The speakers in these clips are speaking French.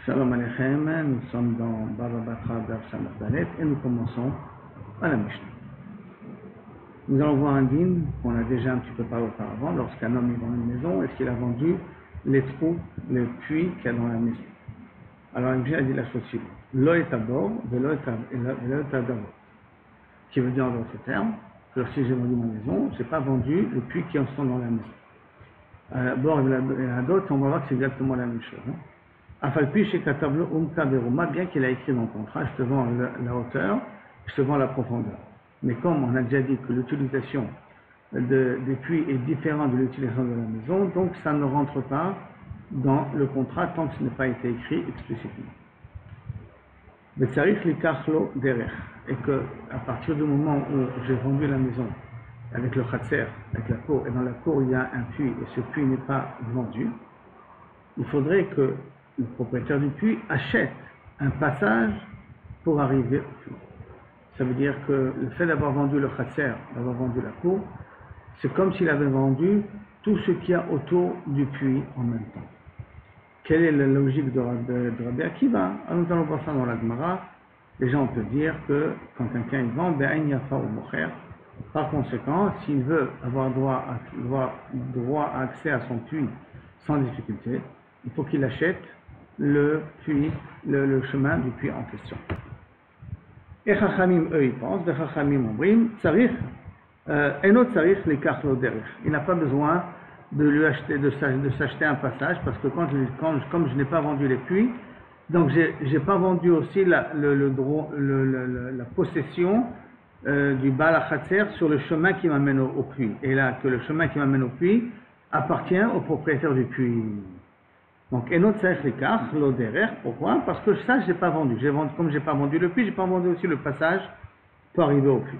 Shalom Aleichem, nous sommes dans Baba Batra Daf Samach Dalet et nous commençons à la Mishnah. Nous allons voir un din qu'on a déjà un petit peu parlé auparavant. Lorsqu'un homme est dans une maison, est-ce qu'il a vendu les trous, les puits qu'il y a dans la maison? Alors la Mishnah a dit la chose suivante: Lo et tabor, velo et tabor. Qui veut dire en d'autres termes que si j'ai vendu ma maison, je n'ai pas vendu les puits qui en sont dans la maison. Bor et la dot, on va voir que c'est exactement la même chose. Afalpi chez Katablo Umta Beruma, bien qu'il a écrit dans le contrat, je te vends la hauteur, je te vends la profondeur. Mais comme on a déjà dit que l'utilisation des puits est différente de l'utilisation de la maison, donc ça ne rentre pas dans le contrat tant que ce n'a pas été écrit explicitement. Betsarich likachlo derech, et que à partir du moment où j'ai vendu la maison avec le khatser, avec la cour, et dans la cour il y a un puits et ce puits n'est pas vendu, il faudrait que le propriétaire du puits achète un passage pour arriver au puits. Ça veut dire que le fait d'avoir vendu le khatser, d'avoir vendu la cour, c'est comme s'il avait vendu tout ce qu'il y a autour du puits en même temps. Quelle est la logique de Rabbi Akiva? Alors nous allons voir ça dans la Gemara. Déjà on peut dire que quand quelqu'un vend, be'ain yafa ou mocher, par conséquent, s'il veut avoir droit à accès à son puits sans difficulté, il faut qu'il achète le puits, le chemin du puits en question. Et Chachamim, eux, ils pensent, de Chachamim Ombrim, Tsarich, Enot Tsarich les Kachlo Derech. Il n'a pas besoin de lui acheter, de s'acheter un passage, parce que comme je n'ai pas vendu les puits, donc j'ai pas vendu aussi la possession du Baal HaChatzer sur le chemin qui m'amène au puits. Et là, que le chemin qui m'amène au puits appartient au propriétaire du puits. Donc, Enot Tsarich Likach, lo derech, pourquoi? Parce que ça, je n'ai pas vendu. Comme je n'ai pas vendu le puits, je n'ai pas vendu aussi le passage pour arriver au puits.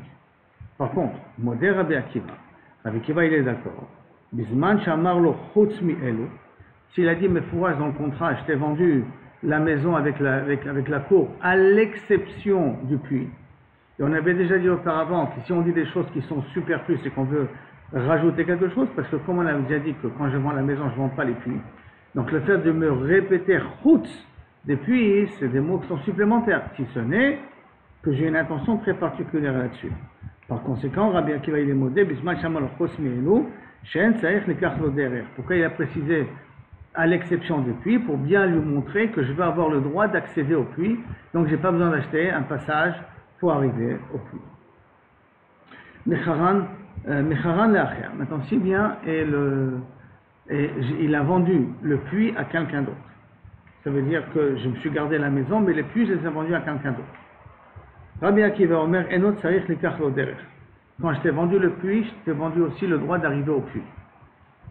Par contre, Modé Rabbi Akiva, il est d'accord. Bisman Shamar lo chutz mi elu, s'il a dit, mais fourrage dans le contrat, je t'ai vendu la maison avec la cour, à l'exception du puits. Et on avait déjà dit auparavant que si on dit des choses qui sont superflues, c'est qu'on veut rajouter quelque chose, parce que comme on a déjà dit que quand je vends la maison, je ne vends pas les puits. Donc le fait de me répéter chutz des puits, c'est des mots qui sont supplémentaires, si ce n'est que j'ai une intention très particulière là-dessus. Par conséquent, Rabbi Akiva il est modé, bisman shamal chutz mi'elu, shen tzarich likach lo derech. Pourquoi il a précisé à l'exception des puits? Pour bien lui montrer que je vais avoir le droit d'accéder au puits, donc j'ai pas besoin d'acheter un passage pour arriver au puits. Mecharan le'acher. Maintenant, si bien et il a vendu le puits à quelqu'un d'autre. Ça veut dire que je me suis gardé la maison, mais les puits, je les ai vendus à quelqu'un d'autre. Rabbi Akiva Omer, Enot Tsarich Likach lo derech. Quand je t'ai vendu le puits, je t'ai vendu aussi le droit d'arriver au puits.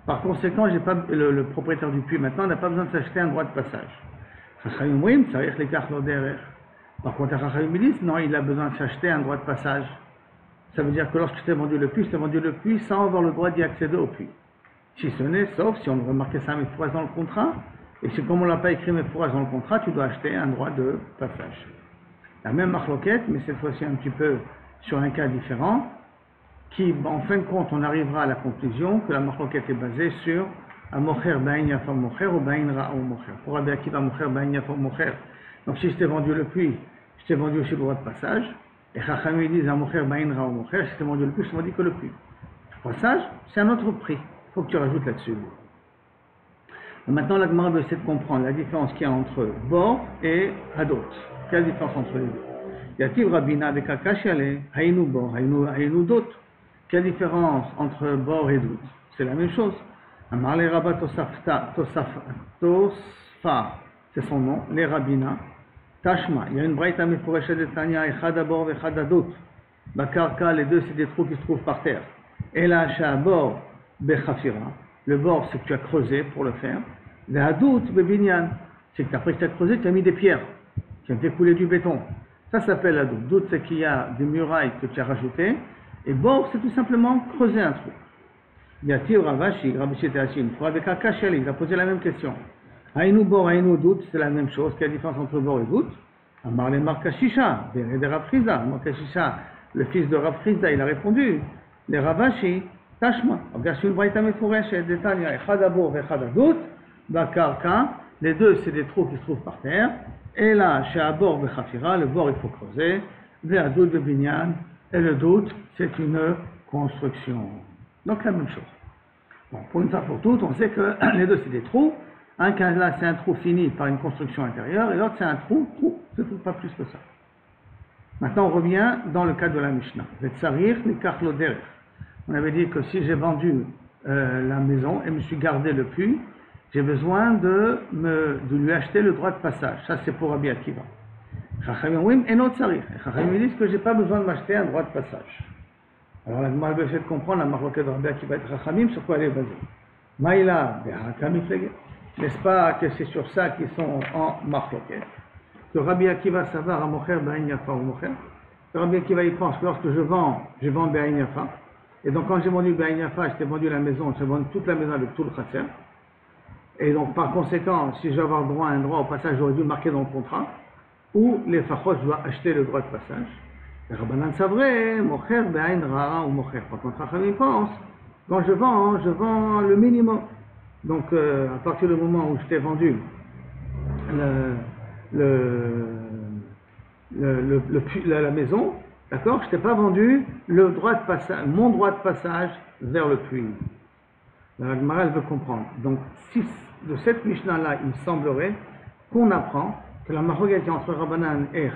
Par conséquent, le propriétaire du puits maintenant n'a pas besoin de s'acheter un droit de passage. Chachamim Rim, Tsarich Likach lo derech. Par contre, Chachamim disent, non, il a besoin de s'acheter un droit de passage. Ça veut dire que lorsque je t'ai vendu le puits, je t'ai vendu le puits sans avoir le droit d'y accéder au puits. Si ce n'est, sauf si on remarquait ça mes fourrages dans le contrat, et si comme on ne l'a pas écrit mes fourrages dans le contrat, tu dois acheter un droit de passage. La même marloquette, mais cette fois-ci un petit peu sur un cas différent, qui, en fin de compte, on arrivera à la conclusion que la marloquette est basée sur un mocher ba'in yafa mocher ou ba'in ra'a mocher. Pour Rabbi Akiva mocher ba'in yafa mocher. Donc si je t'ai vendu le puits, je t'ai vendu aussi le droit de passage, et Chachamim disent un mocher ba'in ra'a mocher, si je t'ai vendu le puits, je t'ai vendu que le puits. Le passage, c'est un autre prix. Il faut que tu rajoutes là-dessus. Maintenant, la Gemara essaie de comprendre la différence qu'il y a entre bor et hadot. Quelle est la différence entre les deux? Yativ Rabina avec Akashale, Haïnou bor, Haïnou dot. Quelle est la différence entre bor et dout? C'est la même chose. Amar le Rabba Tosfa, c'est son nom, les Rabina. Tashma, il y a une braïta meforeshet de Tanya, Echad bor et Echad dot. Bakarka, les deux, c'est des trous qui se trouvent par terre. Et là, bor, Bechafira. Le bord, c'est que tu as creusé pour le faire. Le hadout, bebinyan. C'est que après que tu as creusé, tu as mis des pierres. Tu as fait couler du béton. Ça s'appelle hadout. Dout, c'est qu'il y a des murailles que tu as rajoutées. Et bord, c'est tout simplement creuser un trou. Yatir Ravashi, Rabbi Shetashi, une fois avec Akashel, il a posé la même question. Aïnou bord, aïnou dout, c'est la même chose. Quelle est la différence entre bord et dout? Amar le Markashisha, de Rav Friza. Markashisha, le fils de Rav Friza, il a répondu. Les Ravashi, Tashma, regarde sur une braïta meforeshet, détail, echad abor, echad adut, bakarka, Les deux, c'est des trous qui se trouvent par terre. Et là, chez Abor Bechafira, le bord, il faut creuser. Vers doute de Binyan. Et le doute, c'est une construction. Donc, la même chose. Bon, pour une fois pour toutes, on sait que les deux, c'est des trous. Un cas là, c'est un trou fini par une construction intérieure. Et l'autre, c'est un trou, c'est tout, pas plus que ça. Maintenant, on revient dans le cas de la Mishnah. On avait dit que si j'ai vendu la maison et me suis gardé le puits, j'ai besoin de lui acheter le droit de passage. Ça, c'est pour Rabbi Akiva. Chachamim et notre sarih. Chachamim disent que je n'ai pas besoin de m'acheter un droit de passage. Alors, la Gemara essaie de comprendre la marloquette de Rabbi Akiva et Chachamim, sur quoi elle est basée. Maïla, n'est-ce pas que c'est sur ça qu'ils sont en marloquette? Que Rabbi Akiva savar à mocher b'ayin yafa ou mocher. Que Rabbi Akiva il pense que lorsque je vends b'ayin yafa. Et donc quand j'ai vendu b'ayin yafa, j'ai vendu la maison, j'ai vendu toute la maison avec tout le khatser. Et donc par conséquent, si je veux avoir droit à un droit au passage, j'aurais dû le marquer dans le contrat. Ou les fachos, je dois acheter le droit de passage. Et Rabbanan savrait, mocher b'ayin ra'a ou mocher. Par contre, Chachamim pense, quand je vends le minimum. Donc à partir du moment où je t'ai vendu la maison, d'accord, je t'ai pas vendu le droit de passage, mon droit de passage vers le puits. La Gemara elle veut comprendre. Donc, de cette Mishnah-là, il semblerait qu'on apprend que la marloquette entre Rabbanan et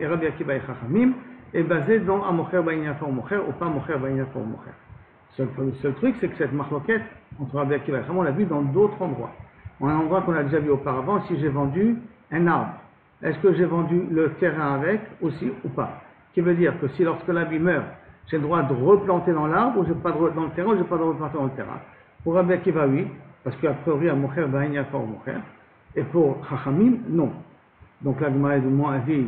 Rabbi Akiva et Chachamim est basée dans un mocher b'ayin yafa ou mocher ou pas mocher b'ayin yafa ou mocher. Le seul truc, c'est que cette marloquette entre Rabbi Akiva et Chachamim, on l'a vu dans d'autres endroits. Un endroit qu'on a déjà vu auparavant, si j'ai vendu un arbre, est-ce que j'ai vendu le terrain avec aussi ou pas? Qui veut dire que si lorsque l'habit meurt, j'ai le droit de replanter dans l'arbre, ou j'ai pas dans le terrain, ou j'ai pas de replanter dans le terrain. Pour Rabbi Akiva, oui, parce qu'a priori, un mocher b'ayin yafa ou mocher. Et pour Chachamim, non. Donc la Gemara de Moavi,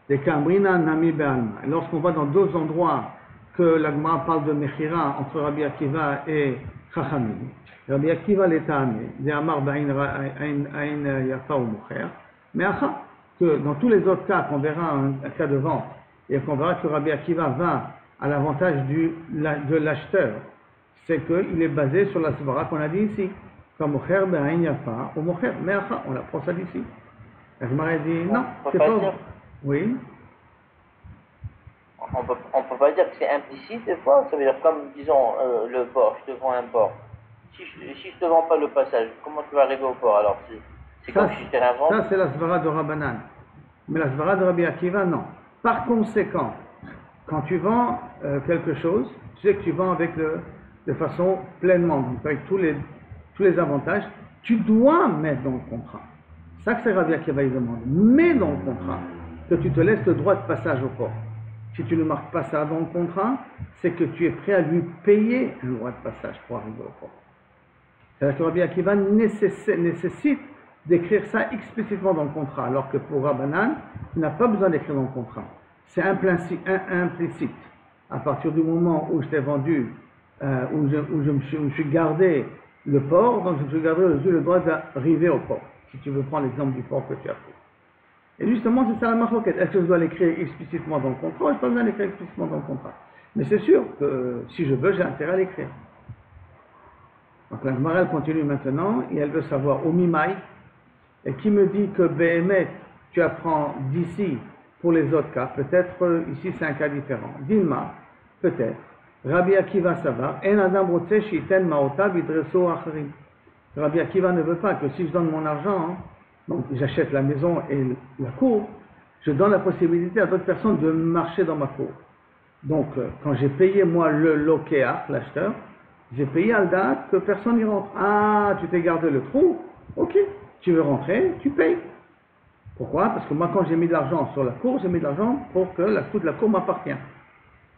des Kamrina Nami Be'alma. Lorsqu'on va dans d'autres endroits que la Gemara parle de Mechira entre Rabbi Akiva et Chachamim, Rabbi Akiva l'étamé, des Amar b'ayin yafa ou mocher. Mais que dans tous les autres cas qu'on verra un cas de vente, et qu'on verra que Rabbi Akiva va à l'avantage de l'acheteur, c'est qu'il est basé sur la svara qu'on a dit ici, comme mocher b'ayin yafa ou mocher. Mais on l'apprend ça d'ici. La Gemara dit non, c'est pas dire. Oui. On peut pas dire que c'est implicite des fois. Ça veut dire comme disons le port, je te vends un port. Si je te vends pas le passage, comment tu vas arriver au port alors? C'est comme si je te l'invente. Ça c'est la svara de Rabbanan. Mais la svara de Rabbi Akiva, non. Par conséquent, quand tu vends quelque chose, tu sais que tu vends de façon pleinement, donc avec tous les avantages, tu dois mettre dans le contrat. Ça que c'est Rabbi Akiva, il demande. Mets dans le contrat que tu te laisses le droit de passage au port. Si tu ne marques pas ça dans le contrat, c'est que tu es prêt à lui payer un droit de passage pour arriver au port. C'est-à-dire que Rabbi Akiva nécessite d'écrire ça explicitement dans le contrat, alors que pour Rabbanan, tu n'as pas besoin d'écrire dans le contrat. C'est implicite. À partir du moment où je t'ai vendu, où je me suis gardé le port, donc je me suis gardé le droit d'arriver au port. Si tu veux prendre l'exemple du port que tu as pris. Et justement, c'est ça la marloquette. Est-ce que je dois l'écrire explicitement dans le contrat ou je n'ai pas besoin d'écrire explicitement dans le contrat? Mais c'est sûr que si je veux, j'ai intérêt à l'écrire. Donc la Gemara continue maintenant et elle veut savoir au Mimaï, et qui me dit que Béhémet, tu apprends d'ici pour les autres cas, peut-être ici c'est un cas différent. Dilma, peut-être. Rabbi Akiva Savar, En Adam Rotse Shiten Maota Bidreso Acharim. Rabbi Akiva ne veut pas que si je donne mon argent, donc j'achète la maison et la cour, je donne la possibilité à d'autres personnes de marcher dans ma cour. Donc quand j'ai payé moi le lokéach, l'acheteur, j'ai payé à la date que personne n'y rentre. Ah, tu t'es gardé le trou? Ok, tu veux rentrer, tu payes. Pourquoi? Parce que moi quand j'ai mis de l'argent sur la cour, j'ai mis de l'argent pour que toute la cour m'appartient.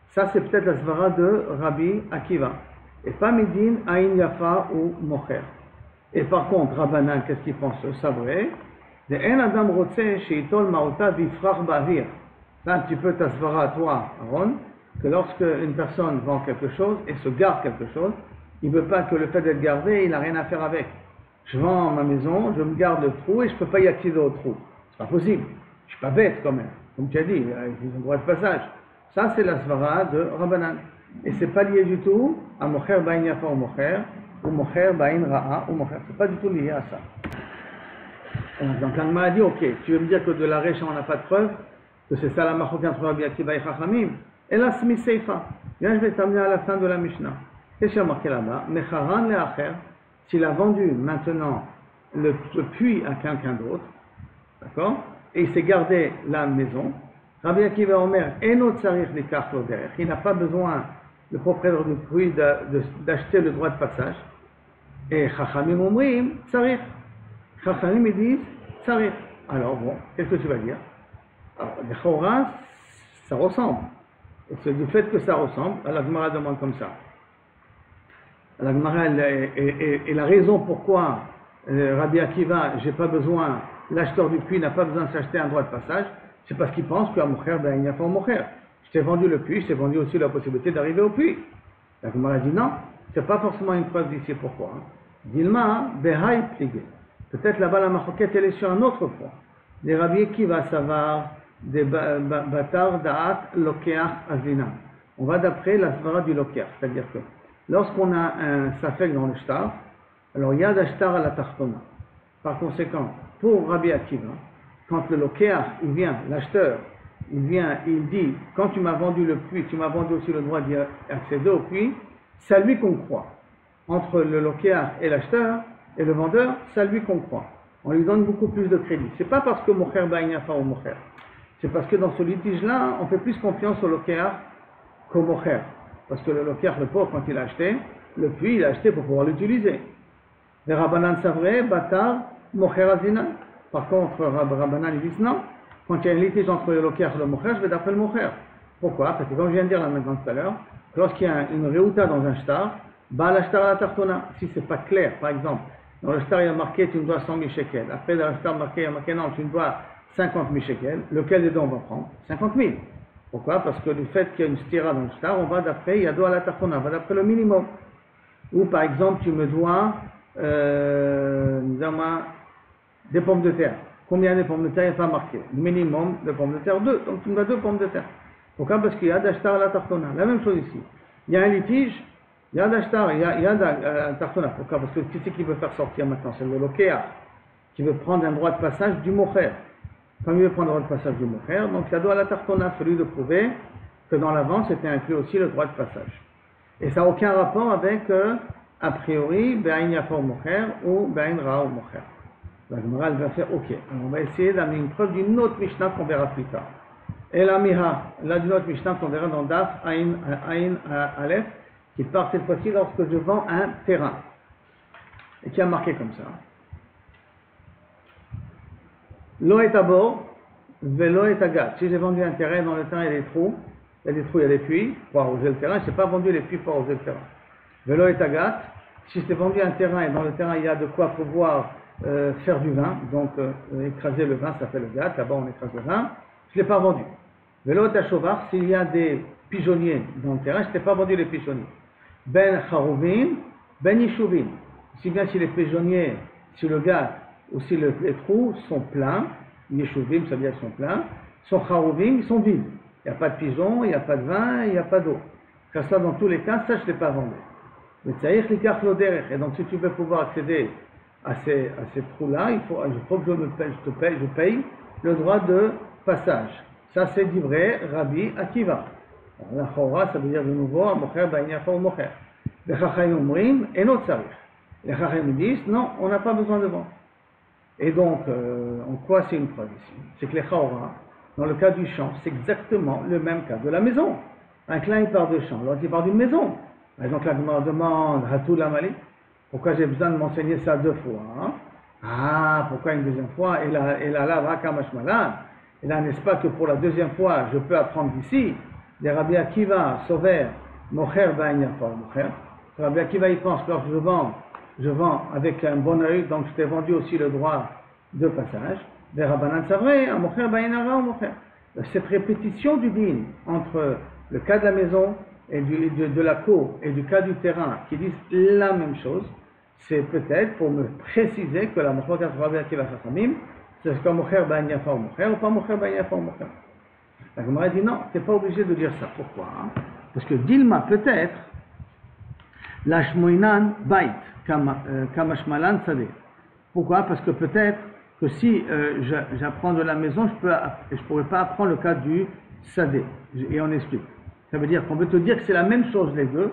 Ça c'est peut-être la svara de Rabbi Akiva. Et pas Midin, Aïn Yafa ou Mocher. Et par contre, Rabbanan, qu'est-ce qu'il pense? Ça vrai. De En Adam Rotse Sheitol Maota Bifrach Bavir. C'est un petit peu ta svara à toi, Aaron, que lorsque une personne vend quelque chose et se garde quelque chose, il ne veut pas que le fait d'être gardé, il n'a rien à faire avec. Je vends ma maison, je me garde le trou et je ne peux pas y accéder au trou. C'est pas possible. Je suis pas bête quand même. Comme tu as dit, ils ont droit de passage. Ça, c'est la svara de Rabbanan. Et c'est pas lié du tout à Mocher Ba'in Yafa ou Mocher ba'in ra'a ou mocher. C'est pas du tout lié à ça. Donc l'Agma a dit, ok, tu veux me dire que de la Recha on n'a pas de preuve, que c'est ça la Machoka entre Rabbi Akiva et Chachamim. Et là, Smi Seifa. Bien, je vais t'amener à la fin de la Mishnah. Qu'est-ce qu'il y a marqué là-bas? Mecharan le'acher, s'il a vendu maintenant le puits à quelqu'un d'autre, d'accord? Et il s'est gardé la maison. Rabbi Akiva Omer, Eno tsarich likach lo derech. Il n'a pas besoin, le propriétaire du puits, d'acheter le droit de passage. Et Chachamim Omrim, tsarich. Chachamim, ils disent, tsarich. Alors bon, qu'est-ce que tu vas dire? Alors, les Chorah, ça ressemble. Et c'est du fait que ça ressemble, la Gemara demande comme ça. La Gemara, et la raison pourquoi Rabbi Akiva, j'ai pas besoin, l'acheteur du puits n'a pas besoin de s'acheter un droit de passage, c'est parce qu'il pense qu'à Mocher, ben il n'y a pas Mocher. Je t'ai vendu le puits, je t'ai vendu aussi la possibilité d'arriver au puits. La Gemara dit non, c'est pas forcément une preuve d'ici. Pourquoi? Dilma, Behai Pligé. Peut-être là-bas la Machoket, elle est sur un autre point. Les Rabbi Akiva savoir des Batar Da'at Lokeach Azina. On va d'après la svara du Lokeach, c'est-à-dire que lorsqu'on a un safek dans le shtar, alors il y a d'ashtar à la tartona. Par conséquent, pour Rabbi Akiva, quand le Lokeach, il vient, l'acheteur, il vient, il dit, quand tu m'as vendu le puits, tu m'as vendu aussi le droit d'y accéder au puits, c'est à lui qu'on croit. Entre le Lokeach et l'acheteur, et le vendeur, c'est à lui qu'on croit. On lui donne beaucoup plus de crédit. C'est pas parce que Mocher Ba'inyafa ou Mocher. C'est parce que dans ce litige-là, on fait plus confiance au Lokeach qu'au Mocher. Parce que le Lokeach, le pauvre, quand il a acheté, le puits, il a acheté pour pouvoir l'utiliser. Les Rabbanan Savre, Batar, Mocher Azina. Par contre, Rabbanan, ils disent non. Quand il y a un litige entre le Lokeach et le Mocher, je vais d'après le Mocher. Pourquoi? Parce que comme je viens de dire là maintenant tout à l'heure, lorsqu'il y a une Reuta dans un shtar, bah la shtar à la tartona. Si c'est pas clair, par exemple, dans le shtar il y a marqué tu me dois 100 000 shekels. Après dans le shtar il y a marqué non, tu me dois 50 000 shekels. Lequel des deux on va prendre? 50 000. Pourquoi? Parce que du fait qu'il y a une stira dans le shtar, on va d'après, il y a doigt à la tartona, on va d'après le minimum. Ou par exemple, tu me dois des pommes de terre. Combien de pommes de terre il n'y a pas marqué? Le minimum de pommes de terre, 2. Donc tu me dois 2 pommes de terre. Pourquoi? Parce qu'il y a d'ashtar à la tartona. La même chose ici. Il y a un litige, il y a d'ashtar, il y a tartona. Pourquoi? Parce que qui c'est qui veut faire sortir maintenant? C'est le Lokeach qui veut prendre un droit de passage du Mocher. Comme il veut prendre un droit de passage du Mocher, donc il y a droit à la tartona, celui de prouver que dans la vente c'était inclus aussi le droit de passage. Et ça n'a aucun rapport avec, a priori, Be'ain Yafa au Mocher ou Be'ain Ra au Mocher. La Gemara va faire OK. Alors on va essayer d'amener une preuve d'une autre Mishnah qu'on verra plus tard. Et la Miha, là d'une autre Mishnah qu'on verra dans Daf Aïn Aleph, qui part cette fois-ci lorsque je vends un terrain. Et qui a marqué comme ça. Lo et abor, velo et agat. Si j'ai vendu un terrain, dans le terrain il y a des trous, il y a des puits pour arroser le terrain, je n'ai pas vendu les puits pour arroser le terrain. Velo et agat, si j'ai vendu un terrain et dans le terrain il y a de quoi pouvoir faire du vin, donc écraser le vin, ça fait le gat, là-bas on écrase le vin, je ne l'ai pas vendu. Velo et achovar, s'il y a des pigeonniers dans le terrain, je n'ai pas vendu les pigeonniers. Ben charouvin, ben yishuvin. Si bien si les pigeonniers, si le gat ou si les trous sont pleins, yeshuvim, ça veut dire qu'ils sont pleins, sont charouvim, ils sont vides. Il n'y a pas de pigeons, il n'y a pas de vin, il n'y a pas d'eau. Car ça, dans tous les cas, ça je ne l'ai pas vendu. Et donc si tu veux pouvoir accéder à ces trous-là, il faut que je paye le droit de passage. Ça c'est du vrai Rabbi Akiva. La chora, ça veut dire de nouveau, Mocher Ba'inyafa ou Mocher. Les Chachamim Omrim, et notre Sarich. Les Chachamim disent, non, on n'a pas besoin de vendre. Et donc, en quoi c'est une preuve ici? C'est que les chora, dans le cas du champ, c'est exactement le même cas de la maison. Un clin il part de champ, l'autre il part d'une maison. Et donc la demande, Hatou Lamali, pourquoi j'ai besoin de m'enseigner ça 2 fois? Hein? Ah, pourquoi une deuxième fois? Et là, Vakamashmalan. Et là, n'est-ce pas que pour la deuxième fois, je peux apprendre d'ici, des Rabbi Akiva, Sover, Mocher, Ba'inyafa, Mocher. Rabbi Akiva, il pense que lorsque je vends avec un bon œil, donc je t'ai vendu aussi le droit de passage. Des Rabbanan Savre, Mocher, Ba'inara, Mocher. Cette répétition du din entre le cas de la maison et de la cour et du cas du terrain qui disent la même chose, c'est peut-être pour me préciser que la Mocher, Rabbi Akiva, Chachamim, c'est comme Mocher, Ba'inyafa, Mocher, ou pas Mocher, Ba'inyafa, Mocher. La Gemara dit non, tu n'es pas obligé de dire ça. Pourquoi? Parce que Dilma peut-être, la Shmoinan Bait, Kamashmalan Sadeh. Pourquoi? Parce que peut-être que si j'apprends de la maison, je pourrais pas apprendre le cas du sadé. Et on explique. Ça veut dire qu'on veut te dire que c'est la même chose les deux.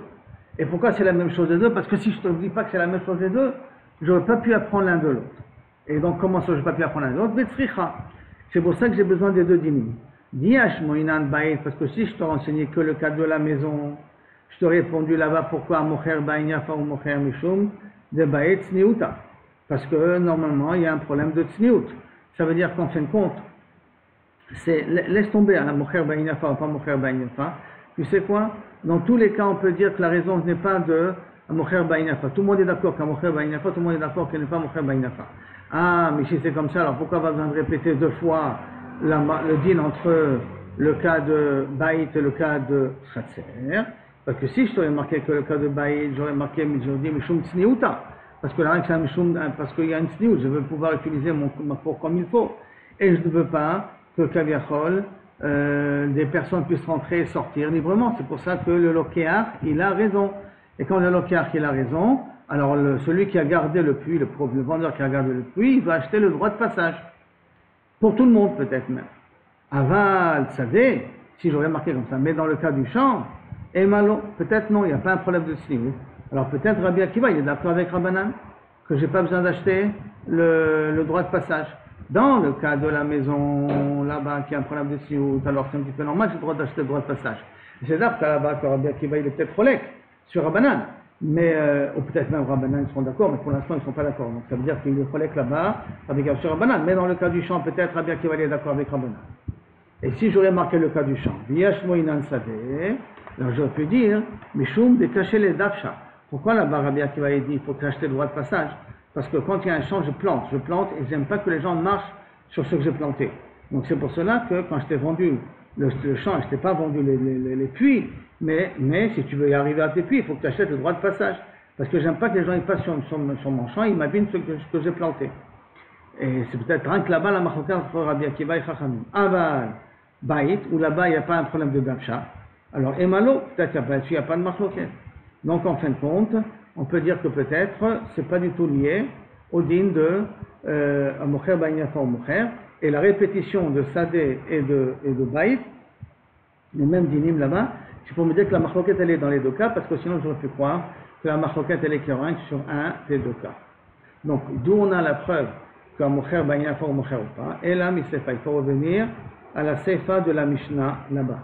Et pourquoi c'est la même chose les deux? Parce que si je ne te dis pas que c'est la même chose les deux, j'aurais pas pu apprendre l'un de l'autre. Et donc comment ça, je n'ai pas pu apprendre l'un de l'autre? Betzricha. C'est pour ça que j'ai besoin des deux dinim. Diash moinan baït, parce que si je te renseignais que le cas de la maison, je t'aurais répondu là-bas pourquoi mocher baïn yafa ou mocher mishum de baït tsniuta. Parce que normalement il y a un problème de tsniut. Ça veut dire qu'en fin de compte, laisse tomber un mocher baïn yafa ou pas mocher baïn yafa. Tu sais quoi? Dans tous les cas, on peut dire que la raison n'est pas de mocher baïn yafa. Tout le monde est d'accord qu'un mocher baïn yafa, tout le monde est d'accord qu'elle n'est pas mocher baïn yafa. Ah, mais si c'est comme ça, alors pourquoi va besoin de répéter deux fois le din entre le cas de baït et le cas de khatser? Parce que si je t'aurais marqué que le cas de baït, j'aurais dit mishum tsniuta. Parce que là, parce qu'il y a une tsniout, je veux pouvoir utiliser ma cour comme il faut. Et je ne veux pas que kaviachol, des personnes puissent rentrer et sortir librement. C'est pour ça que le lokéar, il a raison. Et quand le lokéar, il a raison, alors celui qui a gardé le puits, le vendeur qui a gardé le puits, il va acheter le droit de passage. Pour tout le monde peut-être même. Aval, sadé, si j'aurais marqué comme ça. Mais dans le cas du champ, et malo, peut-être non, il n'y a pas un problème de signe. Alors peut-être Rabbi Akiva, il est d'accord avec Rabbanan, que j'ai pas besoin d'acheter le droit de passage. Dans le cas de la maison là-bas qui a un problème de siout, alors c'est un petit peu normal, j'ai le droit d'acheter le droit de passage. C'est là que là-bas que Rabbi Akiva il est peut-être rolek sur Rabbanan, mais ou peut-être même Rabbanan ils seront d'accord, mais pour l'instant ils ne sont pas d'accord. Donc ça veut dire qu'il est rolek là-bas, Rabbi Akiva sur Rabbanan. Mais dans le cas du champ, peut-être Rabbi Akiva il est d'accord avec Rabbanan. Et si j'aurais marqué le cas du champ, Viyash moinan saveh, alors j'aurais pu dire Mishum de cacher les dafsha. Pourquoi là-bas Rabbi Akiva dit il faut acheter le droit de passage? Parce que quand il y a un champ, je plante et j'aime pas que les gens marchent sur ce que j'ai planté. Donc c'est pour cela que quand je t'ai vendu le champ, je t'ai pas vendu les puits, mais si tu veux y arriver à tes puits, il faut que tu achètes le droit de passage. Parce que j'aime pas que les gens ils passent sur mon champ, ils m'abîment ce que j'ai planté. Et c'est peut-être rien que là-bas la machoka entre Rabbi Akiva et Chachamim. Aval, Baït, où là-bas il n'y a pas un problème de Dabsha. Alors Emalo, peut-être qu'il n'y a pas de machoket. Donc en fin de compte, on peut dire que peut-être c'est pas du tout lié au din de Mocher Baïn Yafa ou Mocher, et la répétition de Sadeh et de Baït, les mêmes dinim là-bas, c'est pour me dire que la marloquette elle est dans les deux cas, parce que sinon j'aurais pu croire que la marloquette elle est éclairante sur un des deux cas. Donc d'où on a la preuve qu'un Mocher Baïn Yafa ou Mocher ou pas, et là, il faut revenir à la Seifa de la Mishnah là-bas,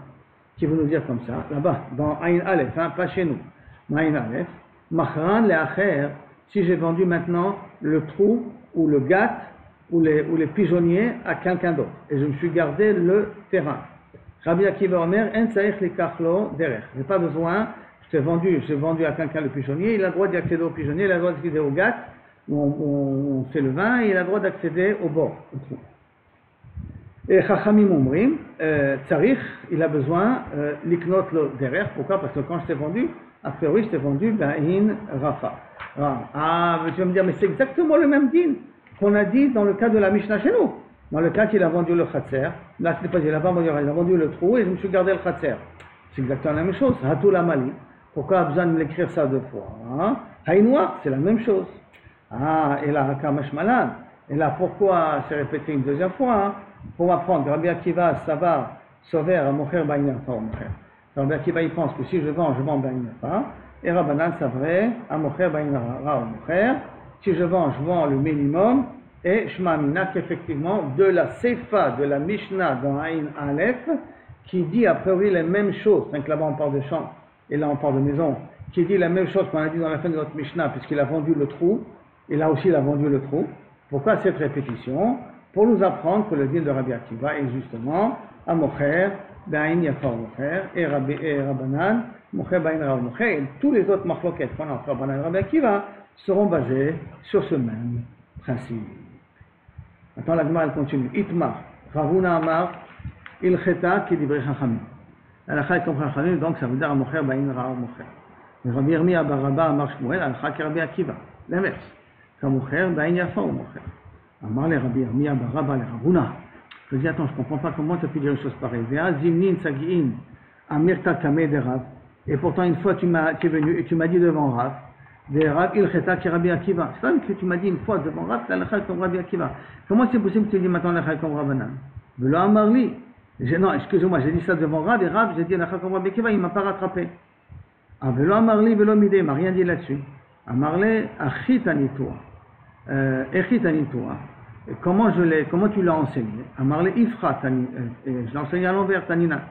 qui veut nous dire comme ça, là-bas, dans Aïn Aleph, pas chez nous, Aïn Aleph, Machran le'acher, si j'ai vendu maintenant le trou ou le gâte ou les pigeonniers à quelqu'un d'autre et je me suis gardé le terrain. Rabbi Akiva Omer, en tsaich likachlo derech. J'ai pas besoin, j'ai vendu à quelqu'un le pigeonnier, il a le droit d'y accéder au pigeonnier, il a le droit d'accéder au gâte où on fait le vin et il a le droit d'accéder au bord, au trou. Et Chachamim Omrim, Tsarich, il a besoin liknot lo derech. Pourquoi? Parce que quand je t'ai vendu, a priori, je t'ai vendu Ba'in Rafa. Ah, tu vas me dire, mais c'est exactement le même din qu'on a dit dans le cas de la Mishnah chez nous. Dans le cas qu'il a vendu le Khatser, là, c'était pas dit, il a vendu le trou et je me suis gardé le Khatser. C'est exactement la même chose. Hatou la Mali. Pourquoi a besoin de l'écrire ça deux fois? Haïnoir, c'est la même chose. Ah, et là, Hakamash Malad. Et là, pourquoi c'est répété une deuxième fois? Pour apprendre, Rabbi Akiva, Savar, Sover, à Mocher Ba'in Yafa ou Mocher. Rabbi Akiva, il pense que si je vends Ba'in Yafa. Et Rabbanan, c'est vrai, à Mocher Ba'in Ra ou Mocher. Si je vends le minimum. Et Shema Amina, qu'effectivement, de la Seifa, de la Mishnah dans Aïn Aleph, qui dit a priori les mêmes choses, donc là-bas on parle de champ, et là on parle de maison, qui dit la même chose qu'on a dit dans la fin de notre Mishnah, puisqu'il a vendu le trou, et là aussi il a vendu le trou. Pourquoi cette répétition? Pour nous apprendre que le din de Rabbi Akiva est justement à Mocher, Ba'in Yafa ou Mocher, et Rabbanan, Mocher Ba'in Ra ou Mocher, et tous les autres marloquettes qu'on a entre Rabbanan et Rabbi Akiva seront basés sur ce même principe. Maintenant la Gemara elle continue. Itmar, Ravuna Amar, Ilcheta qui divrei Chachamim. Alakha est comme Chachamim, donc ça veut dire Mocher Ba'in Ra ou Mocher. Mais Rabbi Yirmiyah Baraba Amar Shmuel, Alakha qui Rabbi Akiva. L'inverse. Mocher Ba'in Yafa ou Mocher. Amar le Rabbi Yirmiyah Baraba le Ravuna. Je dis attends, je ne comprends pas comment tu as pu dire une chose pareille. Vea Zimnin Sagi'in Amirta Kameh de Rav. Et pourtant une fois tu es venu et tu m'as dit devant Rav, Des Rav Ilcheta qui Rabbi Akiva. C'est vrai que tu m'as dit une fois devant Rav, tu as l'Echal comme Rabbi Akiva. Comment c'est possible que tu dis maintenant l'Echal comme Rabbanan? Velo Amarli. Non, excusez-moi, j'ai dit ça devant Rav, et Rav, j'ai dit l'Echal comme Rabbi Akiva, il ne m'a pas rattrapé. Ah, Velo Amarli, Velo Midé, il ne m'a rien dit là-dessus. Amarli, Achit Anitua. Echit Anitua. Comment tu l'as enseigné? Amarli Ifra, je l'ai enseigné à l'envers, Tanina.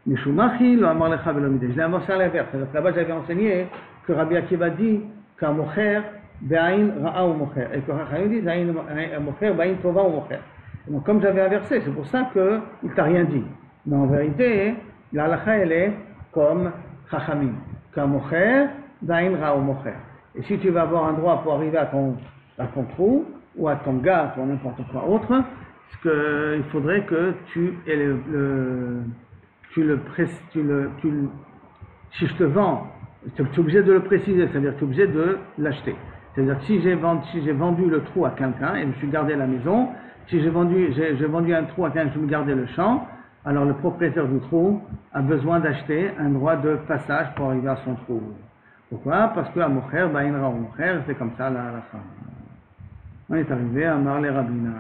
Mishumachi, lo Amarlecha Velo Midé. Je l'ai enseigné à l'envers. Là-bas, j'avais enseigné que Rabbi Akiva dit qu'un mocher, be'ain ra'a ou mocher. Et que Chachamim dit un mocher, be'ain tova ou mocher. Donc, comme j'avais inversé, c'est pour ça qu'il ne t'a rien dit. Mais en vérité, la halakha, elle est comme Chachamim. Qu'un mocher, be'ain ra'a ou mocher. Et si tu veux avoir un droit pour arriver à ton trou, ou à ton gars, ou à n'importe quoi autre, il faudrait que tu aies si je te vends, tu es obligé de le préciser, c'est-à-dire que tu es obligé de l'acheter. C'est-à-dire que si j'ai vendu le trou à quelqu'un et je me suis gardé la maison, si j'ai vendu un trou à quelqu'un et je me gardais le champ, alors le propriétaire du trou a besoin d'acheter un droit de passage pour arriver à son trou. Pourquoi? Parce que à Mocher, Baïnra ou Mocher, c'est comme ça la femme. On est arrivé à Marle Rabina.